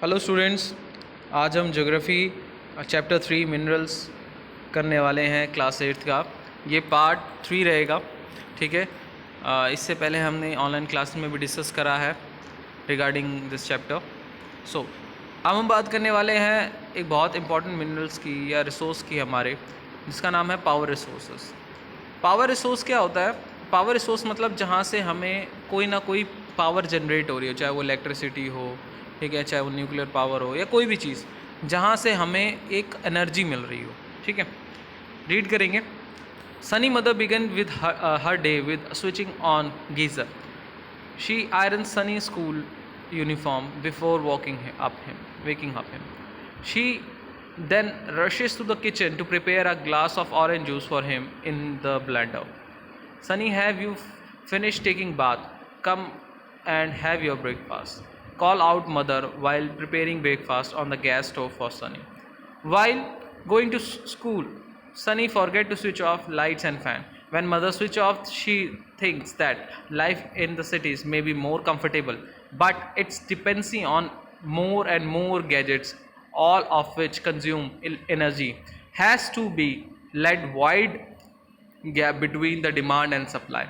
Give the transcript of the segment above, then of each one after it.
Hello students, आज हम geography chapter 3 minerals करने वाले हैं क्लास 8 का। ये पार्ट 3 रहेगा। ठीक है। इससे पहले हमने ऑनलाइन क्लास में भी डिस्कस करा है रिगार्डिंग दिस चैप्टर। सो अब हम बात करने वाले हैं एक बहुत इंपॉर्टेंट मिनरल्स की या रिसोर्स की हमारे, जिसका नाम है पावर रिसोर्सेज। पावर रिसोर्स क्या होता है? पावर रिसोर्स मतलब जहाँ से हमें कोई ना कोई पावर जनरेट हो रही हो, चाहे वो इलेक्ट्रिसिटी हो, ठीक है, चाहे वो न्यूक्लियर पावर हो या कोई भी चीज़ जहाँ से हमें एक एनर्जी मिल रही हो। ठीक है, रीड करेंगे। Sunny mother began with her day with switching on geyser. She iron Sunny school uniform before waking up him. She then rushes to the kitchen to prepare a glass of orange juice for him in the blender. Sunny, have you finished taking bath? Come and have your breakfast. Call out mother while preparing breakfast on the gas stove for Sunny. While going to school, Sunny forget to switch off lights and fan. When mother switch off, she thinks that life in the cities may be more comfortable, but it's dependency on more and more gadgets, all of which consume energy, has to be led wide gap between the demand and supply.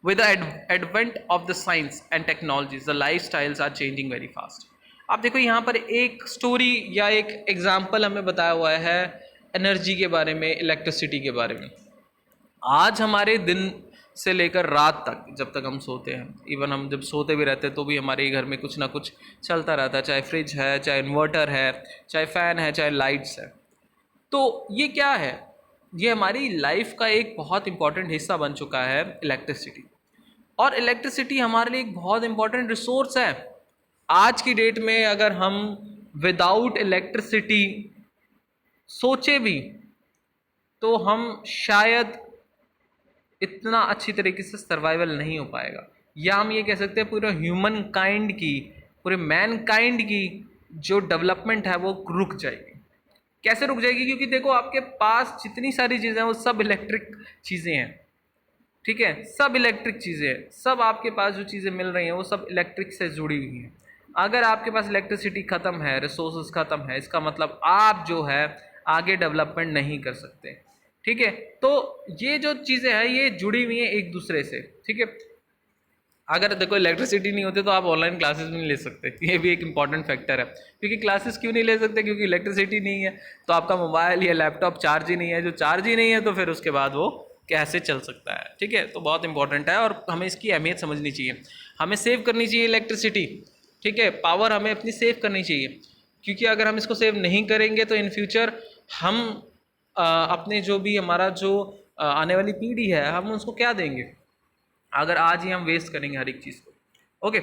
With the advent of the science and technologies, the lifestyles are changing very fast. आप देखो यहाँ पर एक story या एक example हमें बताया हुआ है एनर्जी के बारे में, इलेक्ट्रिसिटी के बारे में। आज हमारे दिन से लेकर रात तक, जब तक हम सोते हैं, इवन हम जब सोते भी रहते हैं तो भी हमारे घर में कुछ ना कुछ चलता रहता है, चाहे फ्रिज है, चाहे इन्वर्टर है, चाहे फ़ैन है, चाहे लाइट्स है। तो ये क्या है? ये हमारी लाइफ का एक बहुत इंपॉर्टेंट हिस्सा बन चुका है इलेक्ट्रिसिटी। और इलेक्ट्रिसिटी हमारे लिए एक बहुत इंपॉर्टेंट रिसोर्स है। आज की डेट में अगर हम विदाउट इलेक्ट्रिसिटी सोचे भी तो हम शायद इतना अच्छी तरीके से सर्वाइवल नहीं हो पाएगा, या हम ये कह सकते हैं पूरे ह्यूमन काइंड की, पूरे मैन काइंड की जो डेवलपमेंट है वो रुक जाएगी। कैसे रुक जाएगी? क्योंकि देखो आपके पास जितनी सारी चीज़ें हैं वो सब इलेक्ट्रिक चीज़ें हैं। ठीक है, सब इलेक्ट्रिक चीज़ें हैं, सब आपके पास जो चीज़ें मिल रही हैं वो सब इलेक्ट्रिक से जुड़ी हुई हैं। अगर आपके पास इलेक्ट्रिसिटी ख़त्म है, रिसोर्सेज ख़त्म है, इसका मतलब आप जो है आगे डेवलपमेंट नहीं कर सकते। ठीक है, तो ये जो चीज़ें हैं ये जुड़ी हुई हैं एक दूसरे से। ठीक है, अगर देखो इलेक्ट्रिसिटी नहीं होती तो आप ऑनलाइन क्लासेस भी नहीं ले सकते, ये भी एक इंपॉर्टेंट फैक्टर है। क्योंकि क्लासेस क्यों नहीं ले सकते? क्योंकि इलेक्ट्रिसिटी नहीं है, तो आपका मोबाइल या लैपटॉप चार्ज ही नहीं है। जो चार्ज ही नहीं है तो फिर उसके बाद वो कैसे चल सकता है? ठीक है, तो बहुत इंपॉर्टेंट है और हमें इसकी अहमियत समझनी चाहिए। हमें सेव करनी चाहिए इलेक्ट्रिसिटी। ठीक है, पावर हमें अपनी सेव करनी चाहिए, क्योंकि अगर हम इसको सेव नहीं करेंगे तो इन फ्यूचर हम अपने जो भी हमारा जो आने वाली पीढ़ी है हम उसको क्या देंगे अगर आज ही हम वेस्ट करेंगे हर एक चीज़ को। ओके,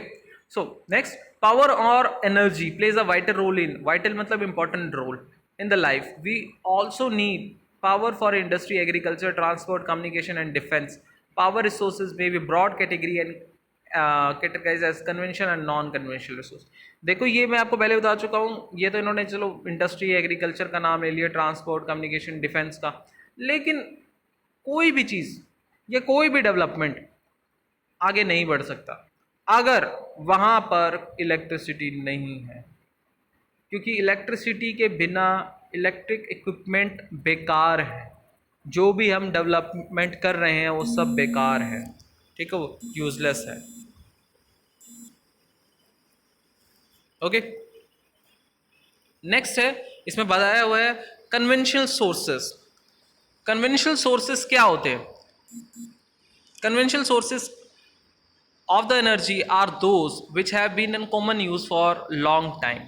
सो नेक्स्ट, पावर और energy plays a vital role in, vital मतलब important role in the life. We also need power for industry, agriculture, transport, communication and defense. Power resources may be broad category and categorized as conventional and non-conventional resource. देखो ये मैं आपको पहले बता चुका हूँ, ये तो इन्होंने चलो इंडस्ट्री एग्रीकल्चर का नाम ले लिया, ट्रांसपोर्ट, कम्युनिकेशन, डिफेंस का, लेकिन कोई भी चीज़ या कोई भी डेवलपमेंट आगे नहीं बढ़ सकता अगर वहाँ पर इलेक्ट्रिसिटी नहीं है, क्योंकि इलेक्ट्रिसिटी के बिना इलेक्ट्रिक इक्विपमेंट बेकार है। जो भी हम डेवलपमेंट कर रहे हैं वो सब बेकार है। ठीक है, वो यूजलेस है। ओके, नेक्स्ट है, इसमें बताया हुआ है कन्वेंशनल सोर्सेस। कन्वेंशनल सोर्सेस क्या होते हैं? Conventional sources of the energy are those which have been in common use for long time.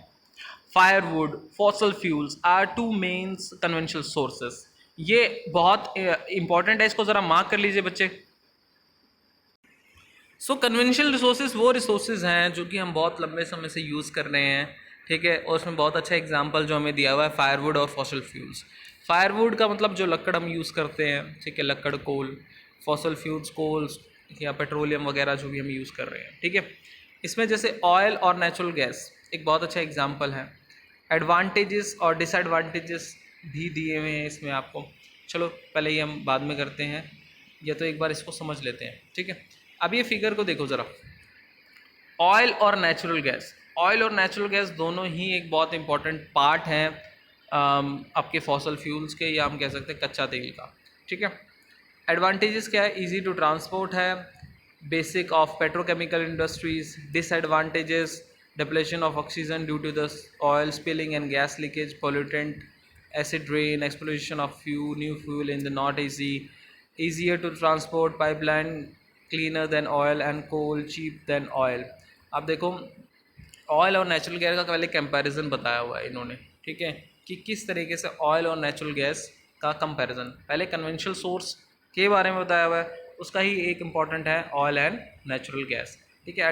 Firewood, fossil fuels are two main conventional sources. ये बहुत इंपॉर्टेंट है, इसको ज़रा मार्क कर लीजिए बच्चे। सो कन्वेंशनल रिसोर्सेज वो रिसोर्सेज हैं जो कि हम बहुत लंबे समय से यूज़ कर रहे हैं। ठीक है, और उसमें बहुत अच्छा एग्जांपल जो हमें दिया हुआ है फायरवुड और फॉसल फ्यूल्स। फायरवुड का मतलब जो लकड़ हम यूज़ करते हैं, ठीक है, लकड़, कोल। फॉसल फ्यूल्स, कोल्स या पेट्रोलियम वगैरह जो भी हम यूज़ कर रहे हैं। ठीक है, इसमें जैसे ऑयल और नेचुरल गैस एक बहुत अच्छा एग्जाम्पल है। एडवांटेजेस और डिसएडवांटेजेस भी दिए हुए हैं इसमें आपको। चलो पहले ये हम बाद में करते हैं, या तो एक बार इसको समझ लेते हैं। ठीक है, अब ये फिगर को देखो ज़रा, ऑयल और नेचुरल गैस। ऑयल और नेचुरल गैस दोनों ही एक बहुत इंपॉर्टेंट पार्ट हैं आपके फॉसल फ्यूल्स के, या हम कह सकते हैं कच्चा तेल का, ठीक है। एडवांटेजेस क्या है? इजी टू ट्रांसपोर्ट है, basic of petrochemical industries. Disadvantages: depletion of oxygen due to the oil spilling and gas leakage, pollutant, acid rain, explosion of new fuel in the not easier to transport, pipeline cleaner than oil and coal cheap than oil। अब देखो, oil और natural gas का पहले comparison बताया हुआ है इन्होंने, ठीक है, कि किस तरीके से ऑयल और नेचुरल गैस का कंपैरिजन। पहले कन्वेंशनल सोर्स के बारे में बताया हुआ है, उसका ही एक इम्पॉर्टेंट है ऑयल एंड नेचुरल गैस, ठीक है।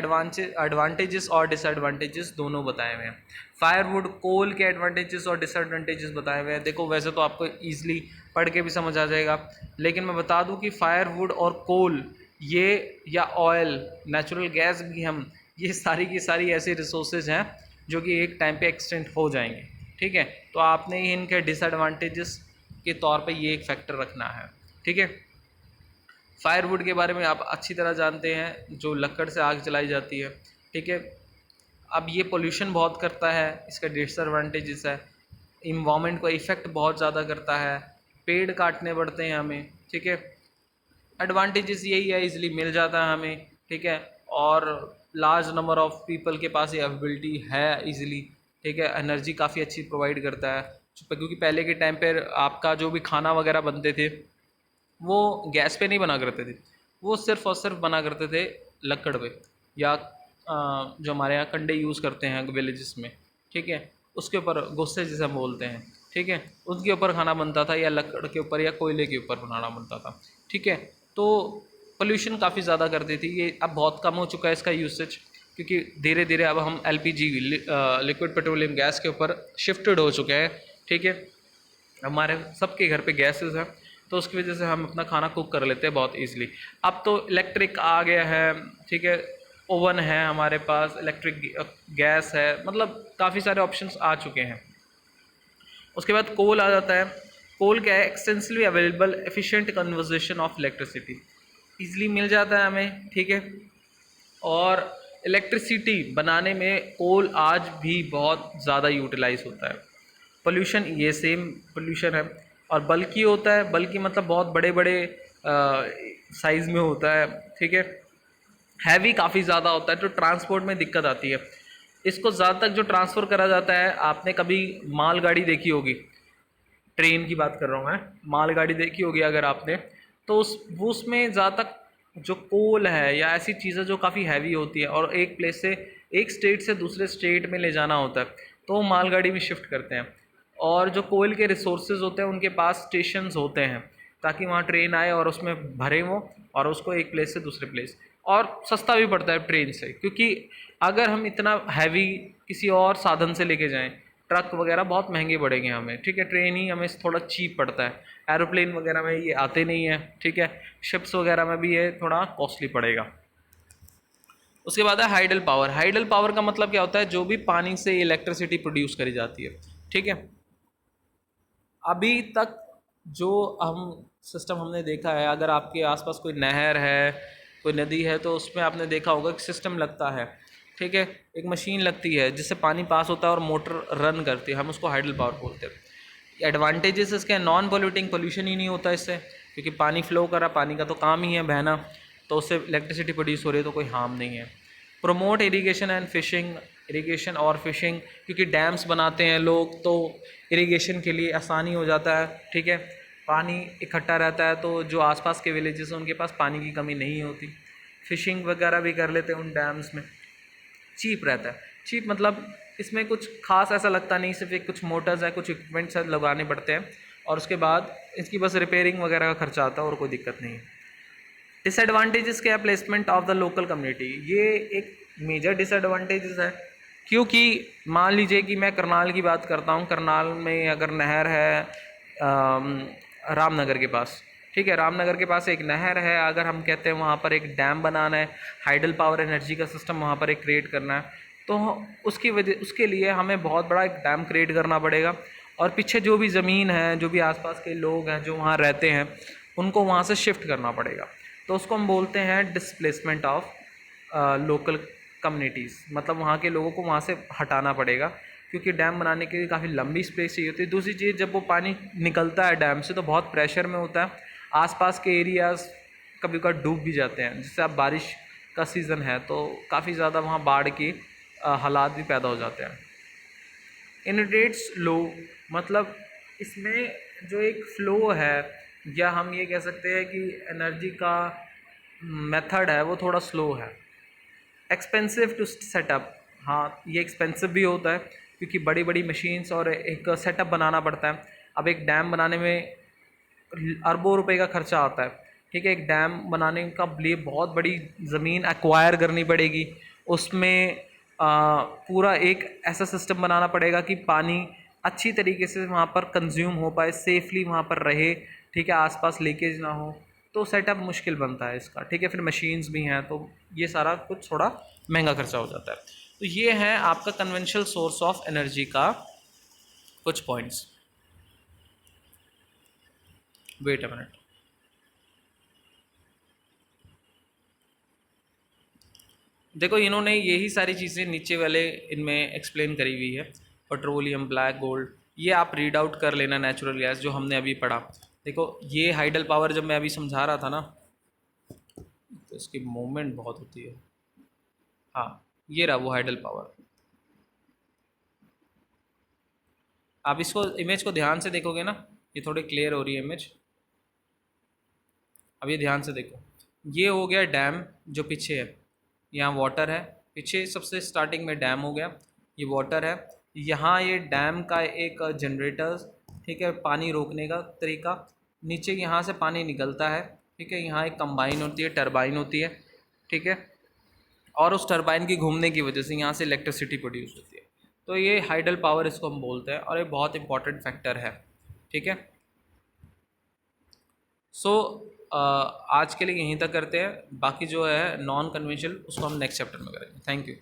एडवांटेजेस और डिसएडवांटेजेस दोनों बताए हुए हैं। फायरवुड, कोल के एडवांटेजेस और डिसएडवांटेजेस बताए हुए हैं। देखो वैसे तो आपको ईजिली पढ़ के भी समझ आ जाएगा, लेकिन मैं बता दूं कि फायरवुड और कोल ये, या ऑयल, नेचुरल गैस भी, हम ये सारी की सारी ऐसी रिसोर्सेज हैं जो कि एक टाइम पे एक्सटेंड हो जाएंगे, ठीक है। तो आपने इनके डिसएडवांटेजेस के तौर पे ये एक फैक्टर रखना है, ठीक है। फायरवुड के बारे में आप अच्छी तरह जानते हैं, जो लकड़ से आग जलाई जाती है, ठीक है। अब ये पोल्यूशन बहुत करता है, इसका डिसएडवांटेजेस है। इन्वामेंट को इफ़ेक्ट बहुत ज़्यादा करता है, पेड़ काटने पड़ते हैं हमें, ठीक है। एडवांटेजेस यही है, इजीली मिल जाता है हमें, ठीक है, और लार्ज नंबर ऑफ़ पीपल के पास ये अवेलेबिलिटी है इजीली, ठीक है। एनर्जी काफ़ी अच्छी प्रोवाइड करता है, क्योंकि पहले के टाइम पर आपका जो भी खाना वगैरह बनते थे वो गैस पे नहीं बना करते थे, वो सिर्फ़ और सिर्फ बना करते थे लकड़ पे, या जो हमारे यहाँ कंडे यूज़ करते हैं विलेजेस में, ठीक है, उसके ऊपर गोस्से जिसे हम बोलते हैं, ठीक है, उसके ऊपर खाना बनता था, या लकड़ के ऊपर या कोयले के ऊपर बनाना बनता था, ठीक है। तो पोल्यूशन काफ़ी ज़्यादा करती थी, ये अब बहुत कम हो चुका है इसका यूसेज, क्योंकि धीरे धीरे अब हम LPG लिक्विड पेट्रोलियम गैस के ऊपर शिफ्टेड हो चुके हैं, ठीक है। हमारे सबके घर पे गैसेस हैं, तो उसकी वजह से हम अपना खाना कुक कर लेते हैं बहुत ईजिली। अब तो इलेक्ट्रिक आ गया है, ठीक है, ओवन है हमारे पास, इलेक्ट्रिक गैस है, मतलब काफ़ी सारे ऑप्शंस आ चुके हैं। उसके बाद कोल आ जाता है। कोल क्या है? Extensively available efficient conversion of electricity, easily मिल जाता है हमें, ठीक है। और इलेक्ट्रिसिटी बनाने में कोल आज भी बहुत ज़्यादा यूटिलाइज होता है। पोल्यूशन, ये सेम पोल्यूशन है, और बल्कि होता है, बल्कि मतलब बहुत बड़े बड़े साइज़ में होता है, ठीक है। हैवी काफ़ी ज़्यादा होता है, तो ट्रांसपोर्ट में दिक्कत आती है। इसको ज़्यादातर जो ट्रांसफ़र करा जाता है, आपने कभी मालगाड़ी देखी होगी, ट्रेन की बात कर रहा हूँ मैं, मालगाड़ी देखी होगी अगर आपने, तो उसमें ज़्यादातर जो कोल है या ऐसी चीज़ें जो काफ़ी हैवी होती है, और एक प्लेस से, एक स्टेट से दूसरे स्टेट में ले जाना होता है, तो वो मालगाड़ी में शिफ्ट करते हैं। और जो कोयल के रिसोर्सेज होते हैं उनके पास स्टेशंस होते हैं, ताकि वहाँ ट्रेन आए और उसमें भरे वो, और उसको एक प्लेस से दूसरे प्लेस, और सस्ता भी पड़ता है ट्रेन से, क्योंकि अगर हम इतना हैवी किसी और साधन से लेके जाएं, ट्रक वगैरह बहुत महंगे पड़ेंगे हमें, ठीक है। ट्रेन ही हमें थोड़ा चीप पड़ता है, एरोप्लेन वगैरह में ये आते नहीं है, ठीक है। शिप्स वगैरह में भी ये थोड़ा कॉस्टली पड़ेगा। उसके बाद है हाइडल पावर। हाइडल पावर का मतलब क्या होता है? जो भी पानी से इलेक्ट्रिसिटी प्रोड्यूस करी जाती है, ठीक है। अभी तक जो हम सिस्टम हमने देखा है, अगर आपके आसपास कोई नहर है, कोई नदी है, तो उसमें आपने देखा होगा कि सिस्टम लगता है, ठीक है, एक मशीन लगती है जिससे पानी पास होता है और मोटर रन करती है, हम उसको हाइडल पावर बोलते हैं। एडवांटेजेस इसके नॉन पोल्यूटिंग, पोल्यूशन ही नहीं होता इससे, क्योंकि पानी फ्लो कर रहा, पानी का तो काम ही है बहना, तो उससे इलेक्ट्रिसिटी प्रोड्यूस हो रही है, तो कोई हार्म नहीं है। Promote irrigation and fishing, irrigation और फिशिंग, क्योंकि डैम्स बनाते हैं लोग, तो इरीगेशन के लिए आसानी हो जाता है, ठीक है। पानी इकट्ठा रहता है, तो जो आसपास के विलेजेस हैं उनके पास पानी की कमी नहीं होती। फिशिंग वगैरह भी कर लेते हैं उन डैम्स में। चीप रहता है, चीप मतलब इसमें कुछ खास ऐसा लगता नहीं, सिर्फ एक कुछ मोटर्स है, कुछ इक्विपमेंट्स लगाने पड़ते हैं, और उसके बाद इसकी बस रिपेयरिंग वगैरह का खर्चा आता है, और कोई दिक्कत नहीं है। डिसएडवांटेजेस क्या है? Placement of the local community, ये एक मेजर डिसएडवांटेजेस है, क्योंकि मान लीजिए कि मैं करनाल की बात करता हूँ, करनाल में अगर नहर है रामनगर के पास, ठीक है, रामनगर के पास एक नहर है, अगर हम कहते हैं वहाँ पर एक डैम बनाना है, हाइडल पावर एनर्जी का सिस्टम वहाँ पर एक क्रिएट करना है, तो उसके लिए हमें बहुत बड़ा एक डैम क्रिएट करना पड़ेगा, और पीछे जो भी ज़मीन है, जो भी आसपास के लोग हैं जो वहाँ रहते हैं, उनको वहाँ से शिफ्ट करना पड़ेगा, तो उसको हम बोलते हैं डिस्प्लेसमेंट ऑफ लोकल कम्युनिटीज़, मतलब वहाँ के लोगों को वहाँ से हटाना पड़ेगा, क्योंकि डैम बनाने के लिए काफ़ी लंबी स्पेस चाहिए होती है। दूसरी चीज़, जब वो पानी निकलता है डैम से तो बहुत प्रेशर में होता है, आसपास के एरियाज़ कभी कभार डूब भी जाते हैं। जिससे अब बारिश का सीज़न है तो काफ़ी ज़्यादा वहाँ बाढ़ की हालात भी पैदा हो जाते हैं। इनडेट्स लो, मतलब इसमें जो एक फ़्लो है, या हम ये कह सकते हैं कि एनर्जी का मेथड है वो थोड़ा स्लो है। एक्सपेंसिव टू सेटअप, हाँ ये एक्सपेंसिव भी होता है क्योंकि बड़ी बड़ी मशीन्स और एक सेटअप बनाना पड़ता है। अब एक डैम बनाने में अरबों रुपए का खर्चा आता है, ठीक है। एक डैम बनाने का लिए बहुत बड़ी ज़मीन एक्वायर करनी पड़ेगी, उसमें पूरा एक ऐसा सिस्टम बनाना पड़ेगा कि पानी अच्छी तरीके से वहाँ पर कंज्यूम हो पाए, सेफली वहाँ पर रहे, ठीक है, आसपास लीकेज ना हो। तो सेटअप मुश्किल बनता है इसका, ठीक है। फिर मशीन्स भी हैं, तो ये सारा कुछ थोड़ा महंगा खर्चा हो जाता है। तो ये है आपका कन्वेंशनल सोर्स ऑफ एनर्जी का कुछ पॉइंट्स। Wait a minute. देखो इन्होंने यही सारी चीज़ें नीचे वाले इनमें एक्सप्लेन करी हुई है। पेट्रोलियम, ब्लैक गोल्ड, ये आप रीड आउट कर लेना। नेचुरल गैस जो हमने अभी पढ़ा, देखो ये हाइडल पावर जब मैं अभी समझा रहा था ना, तो इसकी मूवमेंट बहुत होती है। हाँ, ये रहा वो हाइडल पावर। आप इसको इमेज को ध्यान से देखोगे ना, ये थोड़ी क्लियर हो रही है इमेज। अब ये ध्यान से देखो, ये हो गया डैम जो पीछे है, यहाँ वाटर है, पीछे सबसे स्टार्टिंग में डैम हो गया, ये वाटर है। यहाँ ये डैम का एक जनरेटर, ठीक है, पानी रोकने का तरीका। नीचे यहाँ से पानी निकलता है, ठीक है, यहाँ एक कंबाइन होती है, टरबाइन होती है, ठीक है, और उस टरबाइन की घूमने की वजह से यहाँ से इलेक्ट्रिसिटी प्रोड्यूस होती है। तो ये हाइडल पावर इसको हम बोलते हैं, और ये बहुत इंपॉर्टेंट फैक्टर है, ठीक है। सो आज के लिए यहीं तक करते हैं, बाकी जो है नॉन कन्वेंशनल उसको हम नेक्स्ट चैप्टर में करेंगे। Thank you.